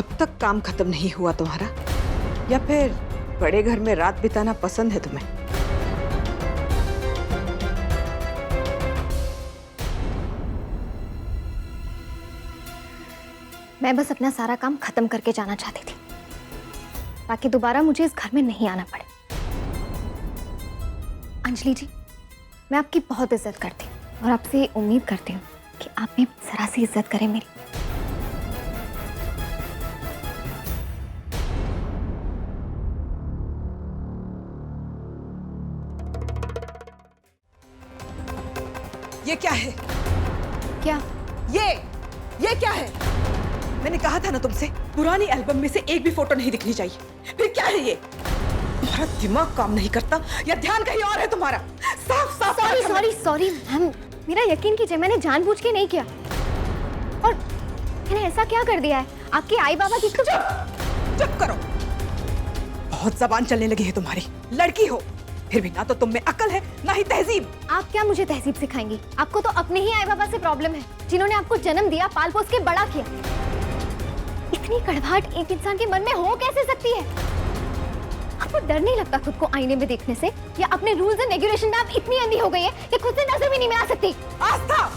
अब तक काम खत्म नहीं हुआ तुम्हारा? या फिर बड़े घर में रात बिताना पसंद है तुम्हें? मैं बस अपना सारा काम खत्म करके जाना चाहती थी ताकि दोबारा मुझे इस घर में नहीं आना पड़े। अंजलि जी, मैं आपकी बहुत इज्जत करती हूँ और आपसे उम्मीद करती हूँ कि आप भी जरा सी इज्जत करें मेरी। ये क्या है? क्या? ये क्या है? मैंने कहा था ना तुमसे, पुरानी एल्बम में से एक भी फोटो नहीं दिखनी चाहिए। फिर क्या है ये? तुम्हारा दिमाग काम नहीं करता या ध्यान कहीं और है तुम्हारा? साफ साफ सॉरी मैम, मेरा यकीन कीजिए, मैंने जानबूझ के नहीं किया। और मैंने ऐसा क्या कर दिया है? आपके आई बाबा की तो चुप करो। बहुत जबान चलने लगी है तुम्हारी। लड़की हो फिर भी ना तो तुम में अकल है ना ही तहजीब। आप क्या मुझे तहजीब सिखाएंगी? आपको तो अपने ही आई बाबा से प्रॉब्लम है, जिन्होंने आपको जन्म दिया, पाल पोस के बड़ा किया। इतनी कड़वाहट एक इंसान के मन में हो कैसे सकती है? आपको डर नहीं लगता खुद को आईने में देखने से? या अपने रूल्स एंड रेगुलेशन में आप इतनी अंधी हो गई है कि खुद से नजर भी नहीं मिला सकती? आस्था,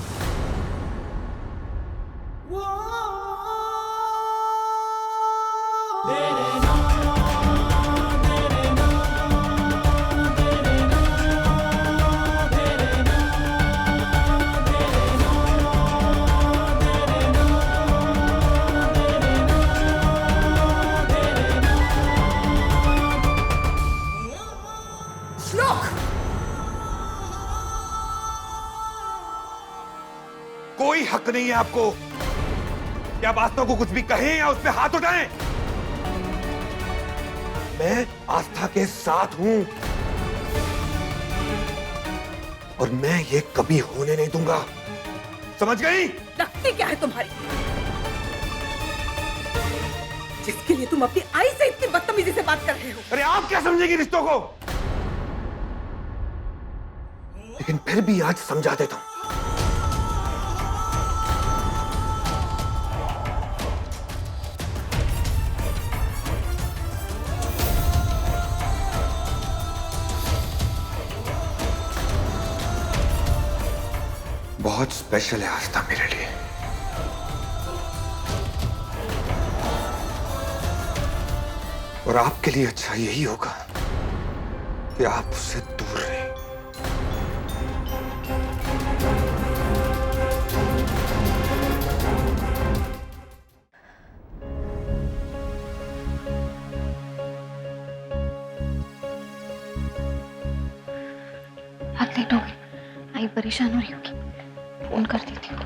कोई हक नहीं है आपको कि आप आस्था को कुछ भी कहें या उस पे हाथ उठाएं। मैं आस्था के साथ हूं और मैं ये कभी होने नहीं दूंगा। समझ गई? लगती क्या है तुम्हारी, जिसके लिए तुम अपनी आई से इतनी बदतमीजी से बात कर रहे हो? अरे आप क्या समझेगी रिश्तों को? लेकिन फिर भी आज समझा देता हूं। बहुत स्पेशल है आस्था मेरे लिए। और आपके लिए अच्छा यही होगा कि आप उससे दूर रहें। बहुत लेट हो गई, आई परेशान हो रही होगी, फोन कर देती हूँ।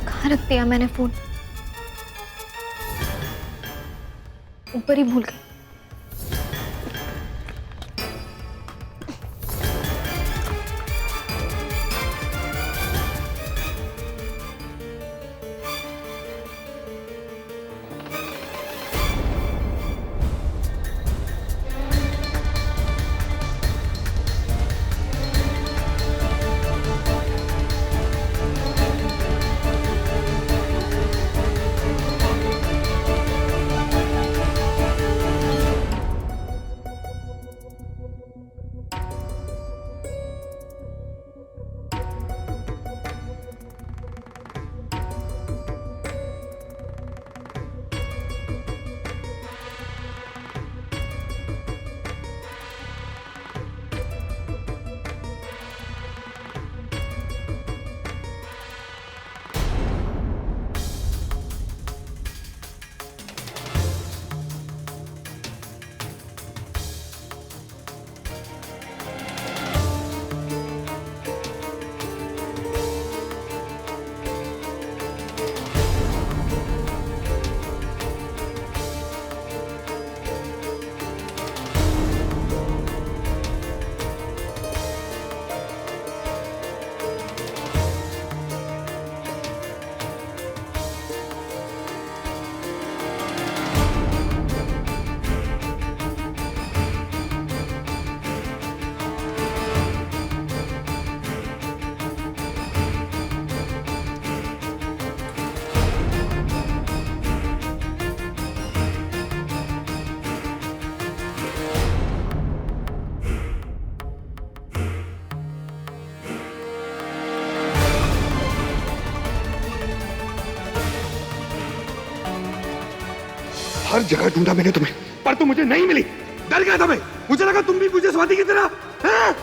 कहाँ रख दिया मैंने फोन? ऊपर ही भूल गई। हर जगह ढूंढा मैंने तुम्हें, पर तुम मुझे नहीं मिली। डर गया था मैं, मुझे लगा तुम भी मुझे स्वाति की तरह हैं?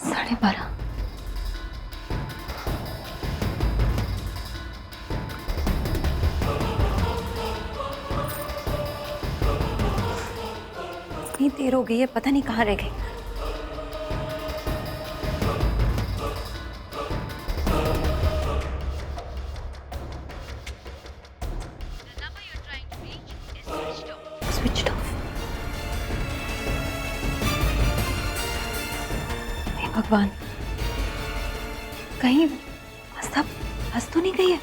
साढ़े 12। इतनी देर हो गई है, पता नहीं कहाँ रह गए। Switched off. हे भगवान, कहीं आस्था फंस तो नहीं गई है?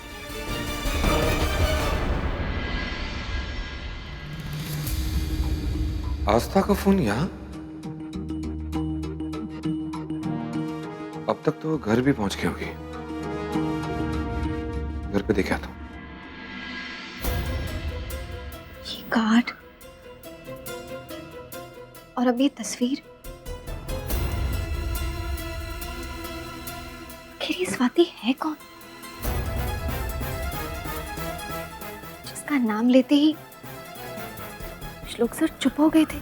आस्था का फोन यहाँ? अब तक तो वो घर भी पहुंच गई होगी। घर पे देखा था। ये कार्ड और अब ये तस्वीर। आखिर ये स्वाति है कौन, जिसका नाम लेते ही कुछ लोग सर चुप हो गए थे?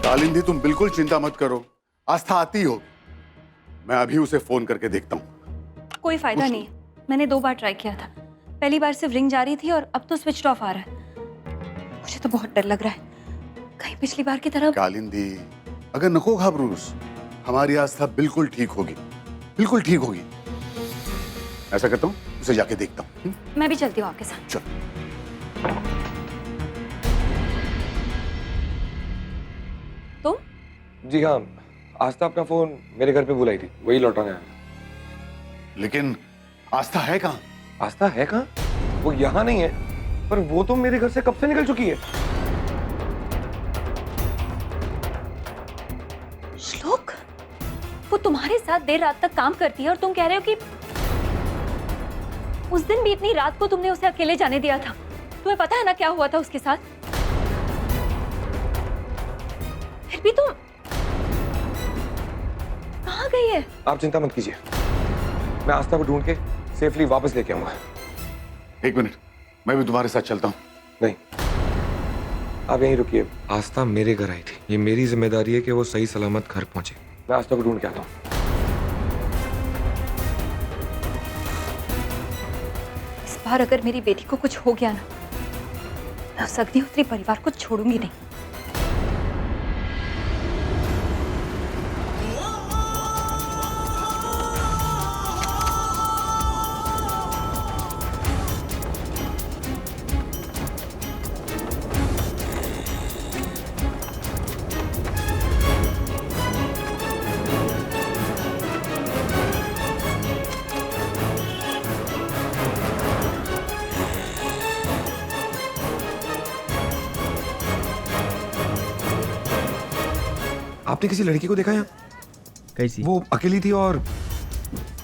कालिंदी, तुम बिल्कुल चिंता मत करो, आस्था आती होगी। मैं अभी उसे फोन करके देखता हूँ। कोई फायदा नहीं है, मैंने 2 बार ट्राई किया था। पहली बार सिर्फ रिंग जा रही थी और अब तो स्विच ऑफ आ रहा है। मुझे तो बहुत डर लग रहा है, कहीं पिछली बार की तरह। कालिंदी, अगर नको घबरूस, हमारी आस्था बिल्कुल ठीक होगी, बिल्कुल ठीक होगी। ऐसा करता हूँ, उसे जाके देखता हूँ। मैं भी चलती हूँ आपके साथ। चल। तुम? जी हाँ, आस्था अपना फोन मेरे घर पे भुलाई थी, वही लौटाने आया। लेकिन आस्था है कहाँ? आस्था है कहाँ? वो यहाँ नहीं है, पर वो तो मेरे घर से कब से निकल चुकी है। श्लोक, वो तुम्हारे साथ देर रात तक काम करती है और तुम कह रहे हो कि उस दिन भी इतनी रात को तुमने उसे अकेले जाने दिया था। तुम्हें पता है ना क्या हुआ था उसके साथ? फिर भी तुम कहाँ गई है? आप चिंता मत कीजिए, मैं आस्था को ढूंढ के सेफली वापस लेके आऊंगा। 1 मिनट, मैं भी तुम्हारे साथ चलता हूँ। नहीं, आप यहीं रुकिए। आस्था मेरे घर आई थी, ये मेरी जिम्मेदारी है कि वो सही सलामत घर पहुंचे। मैं आस्था को ढूंढ के आता हूँ। इस बार अगर मेरी बेटी को कुछ हो गया ना, मैं उस अग्निहोत्री परिवार को छोड़ूंगी नहीं। आपने किसी लड़की को देखा यहाँ? कैसी? वो अकेली थी और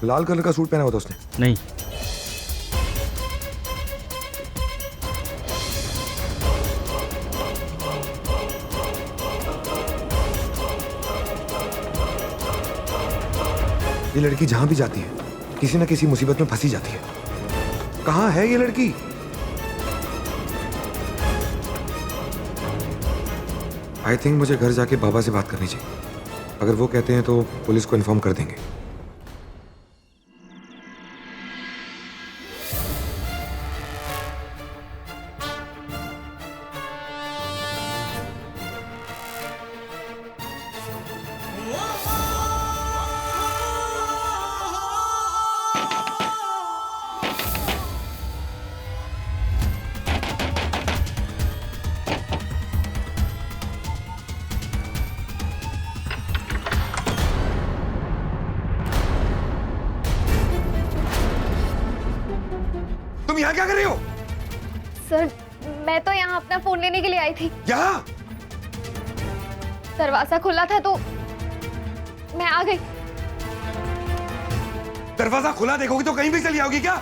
लाल कलर का सूट पहना हुआ था उसने। नहीं। ये लड़की जहां भी जाती है किसी न किसी मुसीबत में फंसी जाती है। कहाँ है ये लड़की? आई थिंक मुझे घर जाके बाबा से बात करनी चाहिए। अगर वो कहते हैं तो पुलिस को इन्फॉर्म कर देंगे। तुम यहाँ क्या कर रही हो? सर मैं तो यहाँ अपना फोन लेने के लिए आई थी। यहाँ? दरवाजा खुला था तो मैं आ गई। दरवाजा खुला देखोगी तो कहीं भी चली आओगी क्या?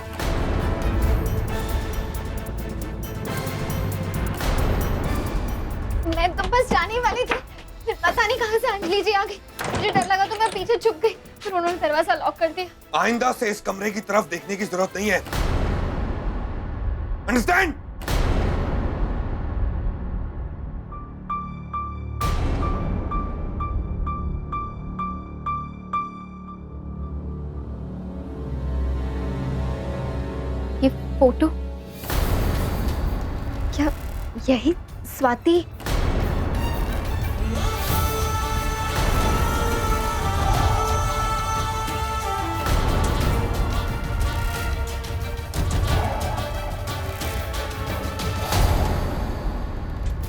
मैं तो बस जाने वाली थी, पता नहीं कहां से अंजलि जी आ गई। मुझे डर लगा तो मैं पीछे छुप गई, फिर उन्होंने दरवाजा लॉक कर दिया। आइंदा से इस कमरे की तरफ देखने की जरूरत नहीं है। अंडरस्टैंड? ये फोटो क्या यही स्वाति?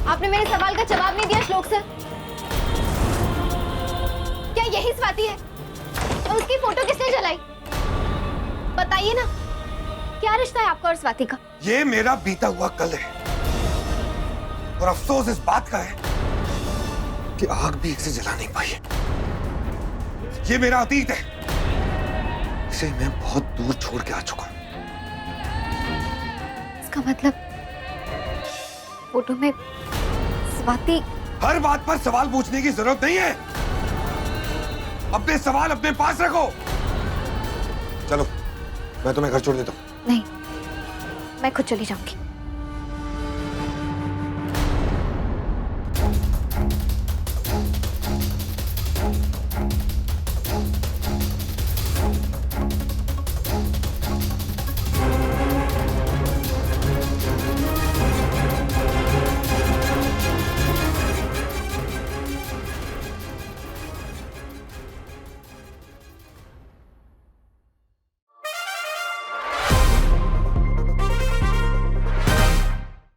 आपने मेरे सवाल का जवाब नहीं दिया श्लोक सर। क्या यही स्वाति है? और उसकी फोटो किसने जलाई? बताइए ना, क्या रिश्ता है आपका और स्वाति का? ये मेरा बीता हुआ कल है और अफसोस इस बात का है कि आग भी इसे जला नहीं पाई है। ये मेरा अतीत है, इसे मैं बहुत दूर छोड़ के आ चुका हूं। इसका मतलब फोटो में स्वाति। हर बात पर सवाल पूछने की जरूरत नहीं है। अपने सवाल अपने पास रखो। चलो मैं तुम्हें घर छोड़ देता हूं। नहीं, मैं खुद चली जाऊंगी।